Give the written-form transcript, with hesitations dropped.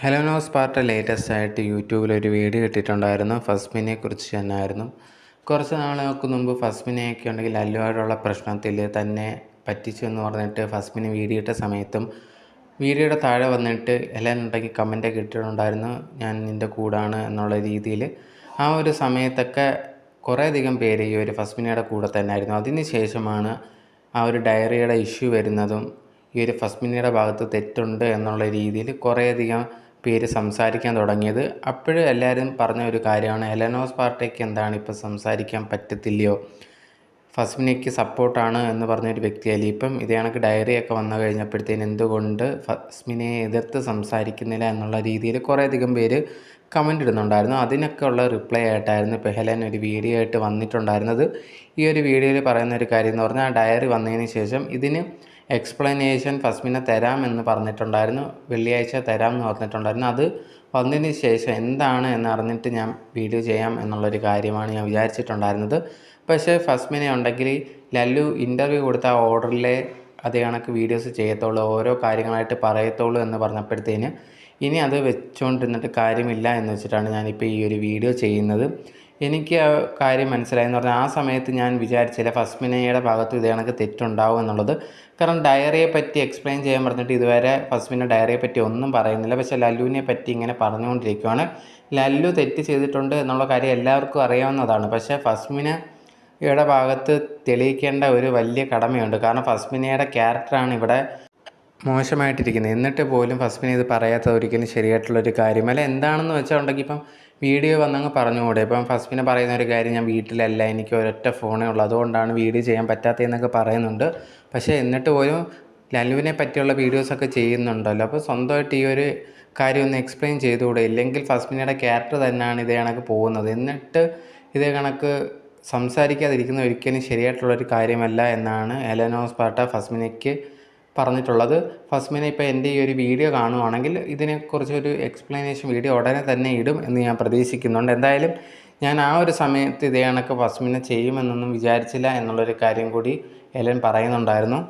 ഹെലനോ Sparta latest ആയിട്ട് യൂട്യൂബിലൊരു video ഇട്ടിട്ടുണ്ടായിരുന്നു. ഫസ്മിനെ കുറിച്ച് തന്നെയായിരുന്നു. കുറച്ച് നാളുകൾക്ക് മുമ്പ് ഫസ്മിനെയൊക്കെ ഉണ്ടെങ്കിൽ ലല്ലുവായിട്ടുള്ള പ്രശ്നത്തിൽ തന്നെ പറ്റിച്ചു എന്ന് പറഞ്ഞിട്ട് ഫസ്മിന് വീഡിയോ ഇട്ട സമയത്തും വീഡിയോയുടെ താഴെ വന്നിട്ട് ഹെലൻ ഉണ്ടെങ്കിൽ കമൻറ്റൊക്കെ ഇട്ടിട്ടുണ്ടായിരുന്നു, ഞാൻ നിൻ്റെ കൂടാണ് എന്നുള്ള രീതിയിൽ. ആ ഒരു സമയത്തൊക്കെ കുറേയധികം പേര് ഈ ഒരു ഫസ്മിനയുടെ കൂടെ തന്നെ ആയിരുന്നു. അതിന് ശേഷമാണ് ആ ഒരു ഡയറിയുടെ ഇഷ്യൂ വരുന്നതും ഈ ഒരു ഫസ്മിനയുടെ ഭാഗത്ത് തെറ്റുണ്ട് എന്നുള്ള രീതിയിൽ കുറേയധികം പേര് സംസാരിക്കാൻ തുടങ്ങിയത്. അപ്പോഴും എല്ലാവരും പറഞ്ഞ ഒരു കാര്യമാണ്, ഹെലനോ സ്പാർട്ടയ്ക്ക് എന്താണ് ഇപ്പോൾ സംസാരിക്കാൻ പറ്റത്തില്ലയോ, ഫസ്മിനയ്ക്ക് സപ്പോർട്ടാണ് എന്ന് പറഞ്ഞൊരു വ്യക്തിയല്ലേ. ഇപ്പം ഇതേ കണക്ക് ഡയറിയൊക്കെ വന്നു കഴിഞ്ഞപ്പോഴത്തേന് എന്തുകൊണ്ട് ഫസ്മിനയെ എതിർത്ത് സംസാരിക്കുന്നില്ല എന്നുള്ള രീതിയിൽ കുറേയധികം പേര് കമൻ്റ് ഇടുന്നുണ്ടായിരുന്നു. അതിനൊക്കെ ഉള്ള റിപ്ലൈ ആയിട്ടായിരുന്നു ഇപ്പോൾ ഹെലൻ ഒരു വീഡിയോ ആയിട്ട് വന്നിട്ടുണ്ടായിരുന്നത്. ഈ ഒരു വീഡിയോയിൽ പറയുന്ന ഒരു കാര്യം എന്ന് പറഞ്ഞാൽ, ആ ഡയറി വന്നതിന് ശേഷം ഇതിന് എക്സ്പ്ലനേഷൻ ഫസ്മിന തരാമെന്ന് പറഞ്ഞിട്ടുണ്ടായിരുന്നു, വെള്ളിയാഴ്ച തരാമെന്ന് പറഞ്ഞിട്ടുണ്ടായിരുന്നു. അത് വന്നതിന് ശേഷം എന്താണ് എന്നറിഞ്ഞിട്ട് ഞാൻ വീഡിയോ ചെയ്യാം എന്നുള്ളൊരു കാര്യമാണ് ഞാൻ വിചാരിച്ചിട്ടുണ്ടായിരുന്നത്. പക്ഷേ ഫസ്മിന ഉണ്ടെങ്കിൽ ലല്ലു ഇൻ്റർവ്യൂ കൊടുത്ത ആ ഓർഡറിലെ അതേ കണക്ക് വീഡിയോസ് ചെയ്യത്തുള്ളൂ, ഓരോ കാര്യങ്ങളായിട്ട് പറയത്തുള്ളൂ എന്ന് പറഞ്ഞപ്പോഴത്തേന് ഇനി അത് വെച്ചുകൊണ്ടിരുന്നിട്ട് കാര്യമില്ല എന്ന് വെച്ചിട്ടാണ് ഞാനിപ്പോൾ ഈ ഒരു വീഡിയോ ചെയ്യുന്നത്. എനിക്ക് ആ കാര്യം മനസ്സിലായെന്ന് പറഞ്ഞാൽ, ആ സമയത്ത് ഞാൻ വിചാരിച്ചില്ല ഫസ്മിനയുടെ ഭാഗത്ത് ഇതേ കണക്ക് തെറ്റുണ്ടാവും എന്നുള്ളത്. കാരണം ഡയറിയെ പറ്റി എക്സ്പ്ലെയിൻ ചെയ്യാൻ പറഞ്ഞിട്ട് ഇതുവരെ ഫസ്മിന ഡയറിയെ പറ്റി ഒന്നും പറയുന്നില്ല. പക്ഷേ ലല്ലുവിനെ പറ്റി ഇങ്ങനെ പറഞ്ഞുകൊണ്ടിരിക്കുകയാണ്. ലല്ലു തെറ്റ് ചെയ്തിട്ടുണ്ട് എന്നുള്ള കാര്യം എല്ലാവർക്കും അറിയാവുന്നതാണ്. പക്ഷേ ഫസ്മിനയുടെ ഭാഗത്ത് തെളിയിക്കേണ്ട ഒരു വലിയ കടമയുണ്ട്. കാരണം ഫസ്മിനയുടെ ക്യാരക്ടറാണ് ഇവിടെ മോശമായിട്ടിരിക്കുന്നത്. എന്നിട്ട് പോലും ഫസ്മിന ഇത് പറയാത്തത് ഒരിക്കലും ശരിയായിട്ടുള്ളൊരു കാര്യമല്ല. എന്താണെന്ന് വെച്ചിട്ടുണ്ടെങ്കിൽ ഇപ്പം വീഡിയോ വന്നങ്ങ് പറഞ്ഞുകൂടെ. ഇപ്പം ഫസ്മിന പറയുന്ന ഒരു കാര്യം, ഞാൻ വീട്ടിലല്ല, എനിക്ക് ഒരൊറ്റ ഫോണേ ഉള്ളൂ, അതുകൊണ്ടാണ് വീഡിയോ ചെയ്യാൻ പറ്റാത്തതെന്നൊക്കെ പറയുന്നുണ്ട്. പക്ഷേ എന്നിട്ട് പോലും ലല്ലുവിനെ പറ്റിയുള്ള വീഡിയോസൊക്കെ ചെയ്യുന്നുണ്ടല്ലോ. അപ്പോൾ സ്വന്തമായിട്ട് ഈ ഒരു കാര്യം ഒന്ന് എക്സ്പ്ലെയിൻ ചെയ്തുകൂടെ. ഇല്ലെങ്കിൽ ഫസ്മിനയുടെ ക്യാരക്ടർ തന്നെയാണ് ഇതേ കണക്ക് പോകുന്നത്. എന്നിട്ട് ഇതേ കണക്ക് സംസാരിക്കാതിരിക്കുന്ന ഒരിക്കലും ശരിയായിട്ടുള്ളൊരു കാര്യമല്ല എന്നാണ് ഹെലനോ സ്പാർട്ട ഫസ്മിനയ്ക്ക് പറഞ്ഞിട്ടുള്ളത്. ഫസ്മിന ഇപ്പോൾ എൻ്റെ ഈ ഒരു വീഡിയോ കാണുവാണെങ്കിൽ ഇതിനെക്കുറിച്ചൊരു എക്സ്പ്ലനേഷൻ വീഡിയോ ഉടനെ തന്നെ ഇടും എന്ന് ഞാൻ പ്രതീക്ഷിക്കുന്നുണ്ട്. എന്തായാലും ഞാൻ ആ ഒരു സമയത്ത് ഇതേ കണക്ക് ഫസ്മിന ചെയ്യുമെന്നൊന്നും വിചാരിച്ചില്ല എന്നുള്ളൊരു കാര്യം കൂടി ഹെലൻ പറയുന്നുണ്ടായിരുന്നു.